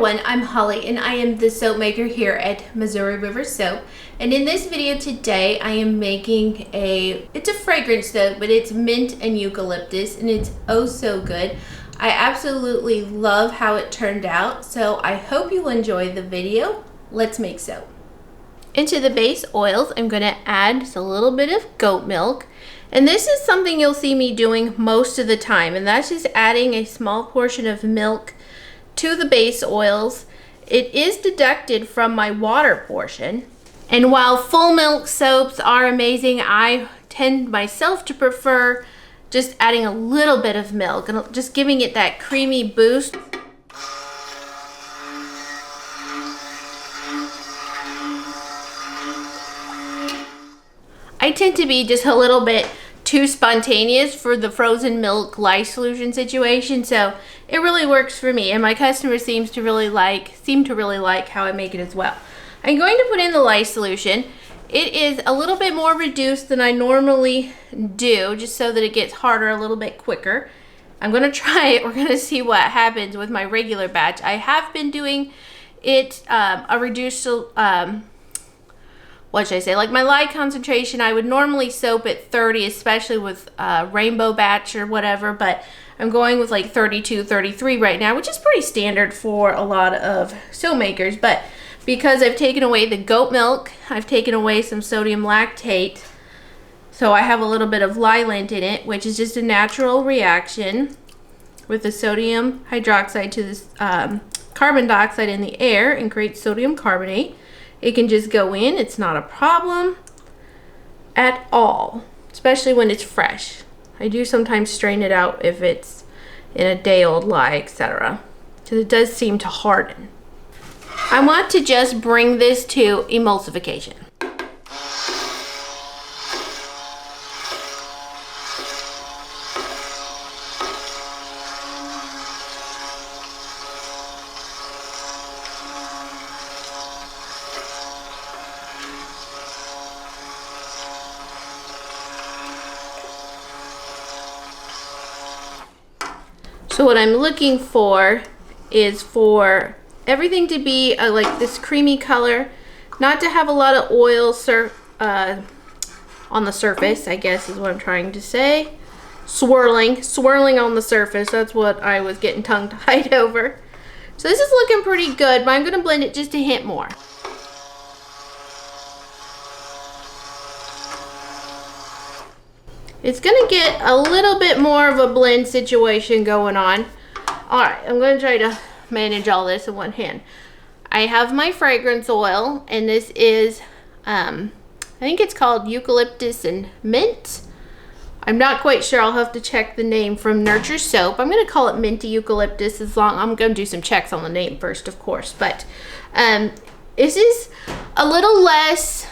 everyone, I'm Holly and I am the soap maker here at Missouri River Soap. And in this video today I am making it's a fragrance soap, but it's mint and eucalyptus and it's oh so good. I absolutely love how it turned out, so I hope you'll enjoy the video. Let's make soap. Into the base oils I'm going to add just a little bit of goat milk. And this is something you'll see me doing most of the time, and that's just adding a small portion of milk to the base oils. It is deducted from my water portion. And while full milk soaps are amazing, I tend myself to prefer just adding a little bit of milk and just giving it that creamy boost. I tend to be just a little bit too spontaneous for the frozen milk lye solution situation, so it really works for me, and my customers seem to really like how I make it as well. I'm going to put in the lye solution. It is a little bit more reduced than I normally do, just so that it gets harder a little bit quicker. I'm going to try it. We're going to see what happens with my regular batch. I have been doing it a reduced what should I say, like my lye concentration, I would normally soap at 30, especially with rainbow batch or whatever, but I'm going with like 32, 33 right now, which is pretty standard for a lot of soap makers. But because I've taken away the goat milk, I've taken away some sodium lactate, so I have a little bit of lye lint in it, which is just a natural reaction with the sodium hydroxide to this carbon dioxide in the air and creates sodium carbonate. It can just go in, it's not a problem at all, especially when it's fresh. I do sometimes strain it out if it's in a day old lye, etc. because it does seem to harden. I want to just bring this to emulsification. So what I'm looking for is for everything to be like this creamy color, not to have a lot of oil on the surface, I guess is what I'm trying to say. Swirling on the surface, that's what I was getting tongue-tied over. So this is looking pretty good, but I'm going to blend it just a hint more. It's gonna get a little bit more of a blend situation going on. All right, I'm gonna try to manage all this in one hand. I have my fragrance oil, and this is, I think it's called Eucalyptus and Mint. I'm not quite sure, I'll have to check the name from Nurture Soap. I'm gonna call it Minty Eucalyptus I'm gonna do some checks on the name first, of course. But this is a little less,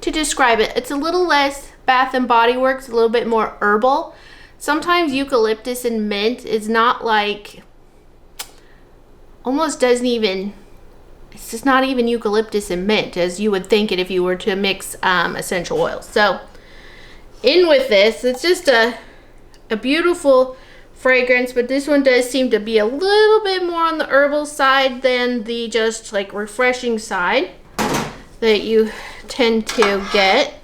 to describe it, it's a little less Bath and Body Works, a little bit more herbal. Sometimes eucalyptus and mint is not like, almost doesn't even, it's just not even eucalyptus and mint as you would think it if you were to mix essential oils. So in with this, it's just a beautiful fragrance, but this one does seem to be a little bit more on the herbal side than the just like refreshing side that you tend to get.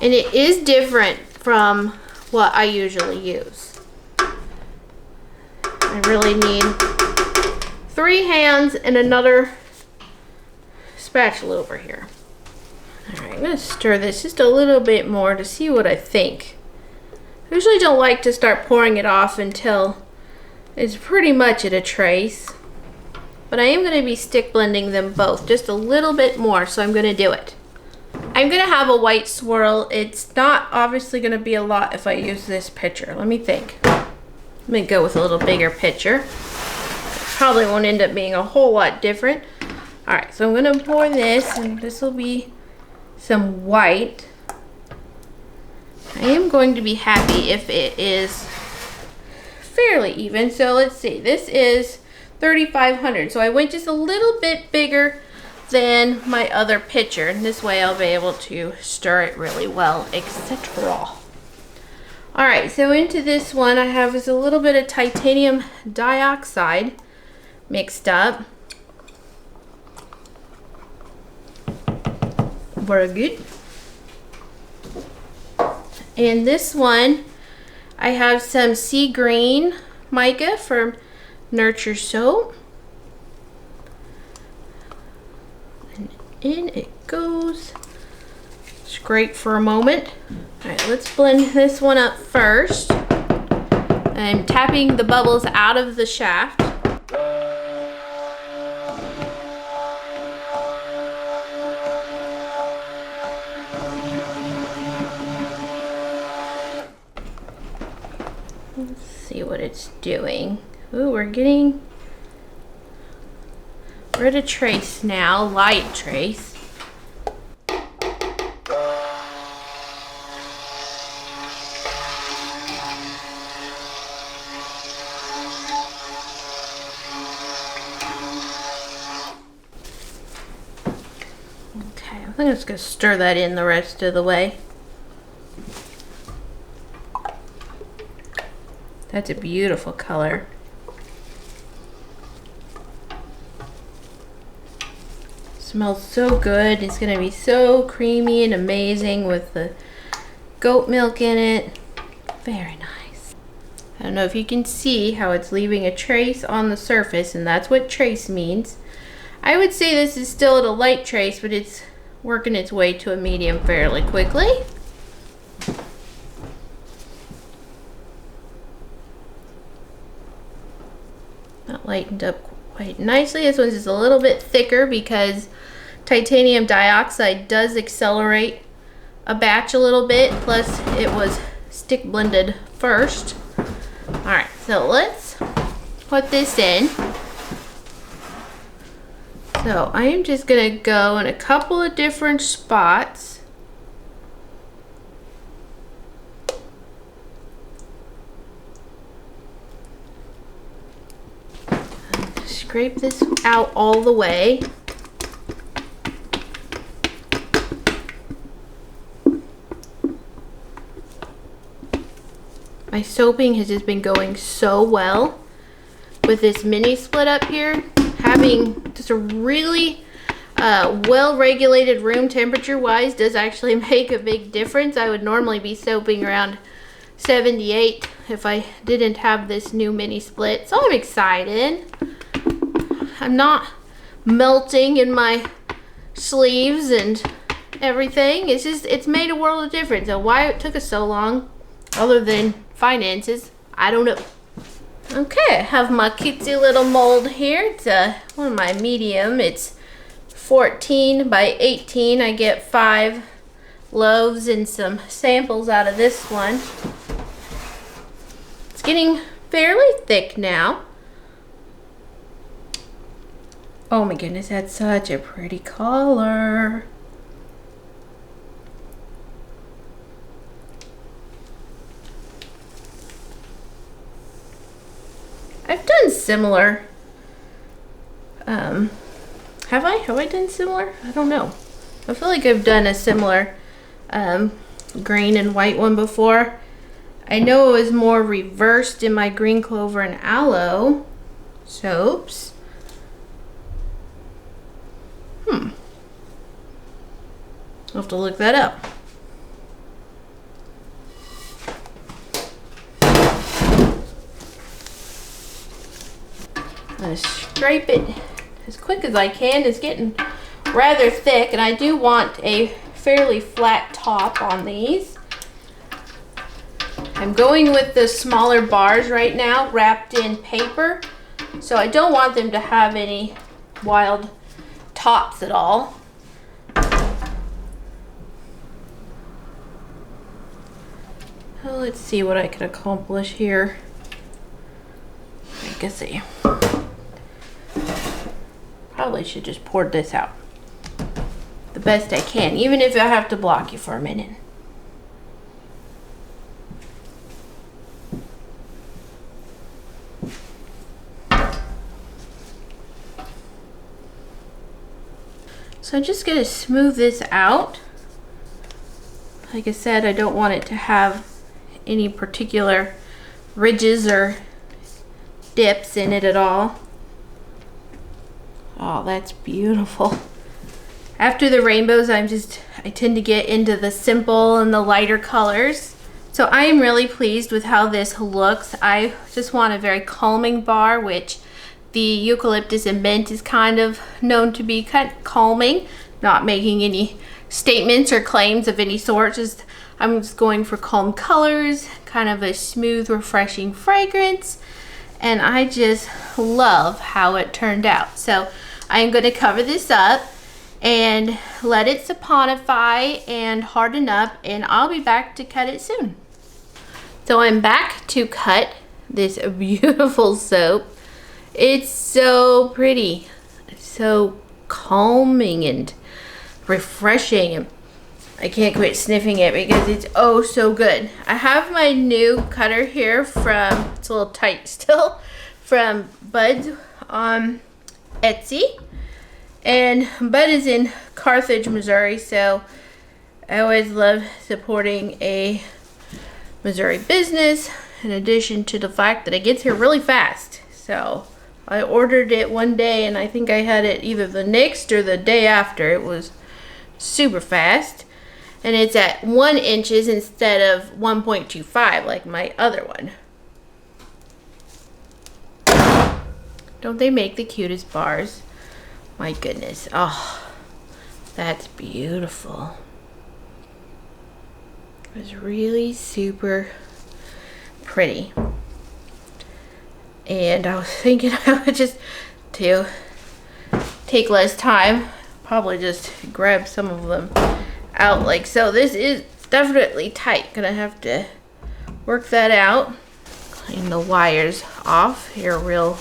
And it is different from what I usually use. I really need 3 hands and another spatula over here. All right, I'm gonna stir this just a little bit more to see what I think. I usually don't like to start pouring it off until it's pretty much at a trace. But I am gonna be stick blending them both just a little bit more, so I'm gonna do it. I'm gonna have a white swirl. It's not obviously gonna be a lot if I use this pitcher. Let me think. Let me go with a little bigger pitcher. Probably won't end up being a whole lot different. All right, so I'm gonna pour this, and this will be some white. I am going to be happy if it is fairly even. So let's see, this is 3,500. So I went just a little bit bigger than my other pitcher. And this way I'll be able to stir it really well, etc. All right, so into this one I have is a little bit of titanium dioxide mixed up. Very good. And this one, I have some sea green mica from Nurture Soap. And in it goes. Scrape for a moment. All right, let's blend this one up first. I'm tapping the bubbles out of the shaft. Let's see what it's doing. Ooh, we're at a trace now, light trace. Okay, I think I'm just gonna stir that in the rest of the way. That's a beautiful color. Smells so good. It's gonna be so creamy and amazing with the goat milk in it. Very nice. I don't know if you can see how it's leaving a trace on the surface, and that's what trace means. I would say this is still at a light trace, but it's working its way to a medium fairly quickly. That lightened up quite nicely. This one's just a little bit thicker because titanium dioxide does accelerate a batch a little bit, plus it was stick blended first. All right, so let's put this in. So I am just gonna go in a couple of different spots. Scrape this out all the way. My soaping has just been going so well with this mini split up here. Having just a really well-regulated room temperature wise does actually make a big difference. I would normally be soaping around 78 if I didn't have this new mini split. So I'm excited. I'm not melting in my sleeves and everything. It's just, it's made a world of difference. And why it took us so long, other than finances, I don't know. Okay, I have my cutesy little mold here. It's one of my medium. It's 14 by 18. I get 5 loaves and some samples out of this one. It's getting fairly thick now. Oh my goodness, that's such a pretty color. I've done similar. Have I done similar? I don't know. I feel like I've done a similar green and white one before. I know it was more reversed in my green clover and aloe soaps. I'll have to look that up. I'm gonna scrape it as quick as I can. It's getting rather thick, and I do want a fairly flat top on these. I'm going with the smaller bars right now, wrapped in paper, so I don't want them to have any wild tops at all. Well, let's see what I can accomplish here. I guess I probably should just pour this out the best I can, even if I have to block you for a minute. So I'm just gonna smooth this out. Like I said, I don't want it to have any particular ridges or dips in it at all. Oh, that's beautiful. After the rainbows, I tend to get into the simple and the lighter colors. So I am really pleased with how this looks. I just want a very calming bar, which the Eucalyptus and Mint is kind of known to be kind of calming, not making any statements or claims of any sort. I'm just going for calm colors, kind of a smooth, refreshing fragrance, and I just love how it turned out. So I'm going to cover this up and let it saponify and harden up, and I'll be back to cut it soon. So I'm back to cut this beautiful soap. It's so pretty, so calming and refreshing, and I can't quit sniffing it because it's oh so good. I have my new cutter here from, it's a little tight still, from Bud's on Etsy. And Bud is in Carthage, Missouri, so I always love supporting a Missouri business, in addition to the fact that it gets here really fast. So I ordered it one day and I think I had it either the next or the day after. It was super fast. And it's at 1 inch instead of 1.25 like my other one. Don't they make the cutest bars? My goodness. Oh, that's beautiful. It was really super pretty. And I was thinking I would just, to take less time, probably just grab some of them out like so. This is definitely tight. Gonna have to work that out. Clean the wires off here real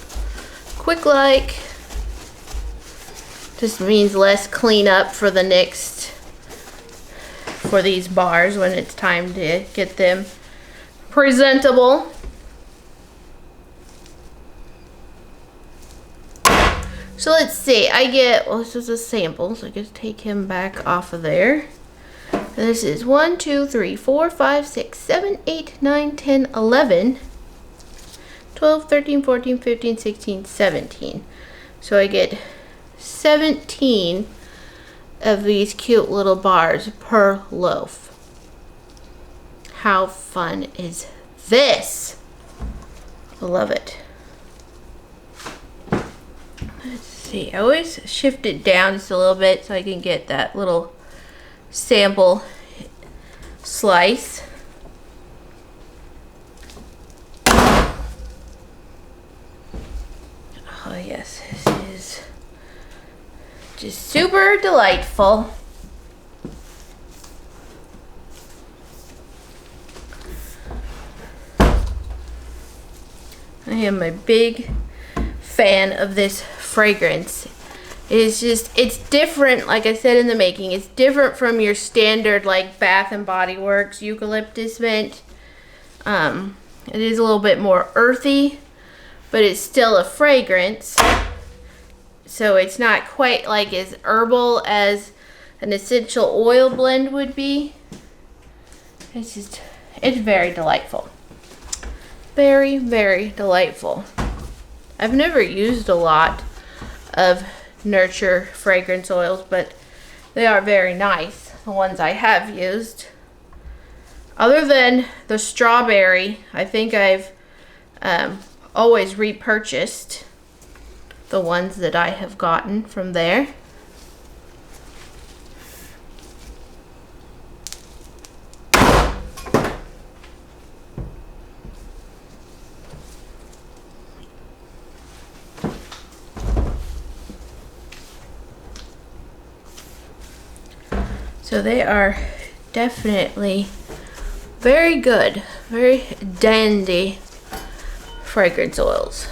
quick like. Just means less cleanup for the next, for these bars when it's time to get them presentable. So let's see, I get, well, this is a sample, so I just take him back off of there. And this is 1, 2, 3, 4, 5, 6, 7, 8, 9, 10, 11, 12, 13, 14, 15, 16, 17. So I get 17 of these cute little bars per loaf. How fun is this? I love it. Let's see, I always shift it down just a little bit so I can get that little sample slice. Oh yes, this is just super delightful. I am a big fan of this fragrance. It's just, it's different, like I said in the making, it's different from your standard like Bath and Body Works Eucalyptus mint. It is a little bit more earthy, but it's still a fragrance. So it's not quite like as herbal as an essential oil blend would be. It's just, it's very delightful. Very, very delightful. I've never used a lot of Nurture fragrance oils, but they are very nice, the ones I have used. Other than the strawberry, I think I've always repurchased the ones that I have gotten from there. So they are definitely very good, very dandy fragrance oils.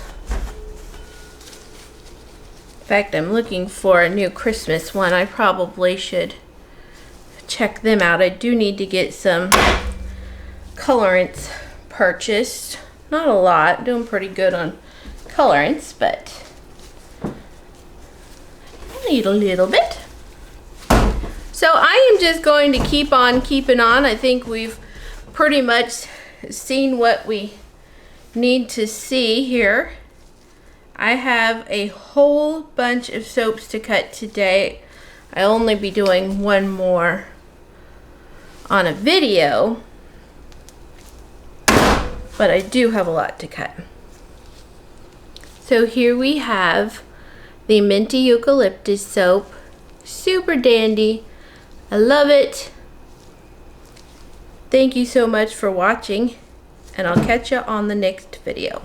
In fact, I'm looking for a new Christmas one. I probably should check them out. I do need to get some colorants purchased. Not a lot, doing pretty good on colorants, but I need a little bit. just going to keep on keeping on. I think we've pretty much seen what we need to see here. I have a whole bunch of soaps to cut today. I'll only be doing one more on a video, but I do have a lot to cut. So here we have the Minty Eucalyptus soap. Super dandy. I love it. Thank you so much for watching, and I'll catch you on the next video.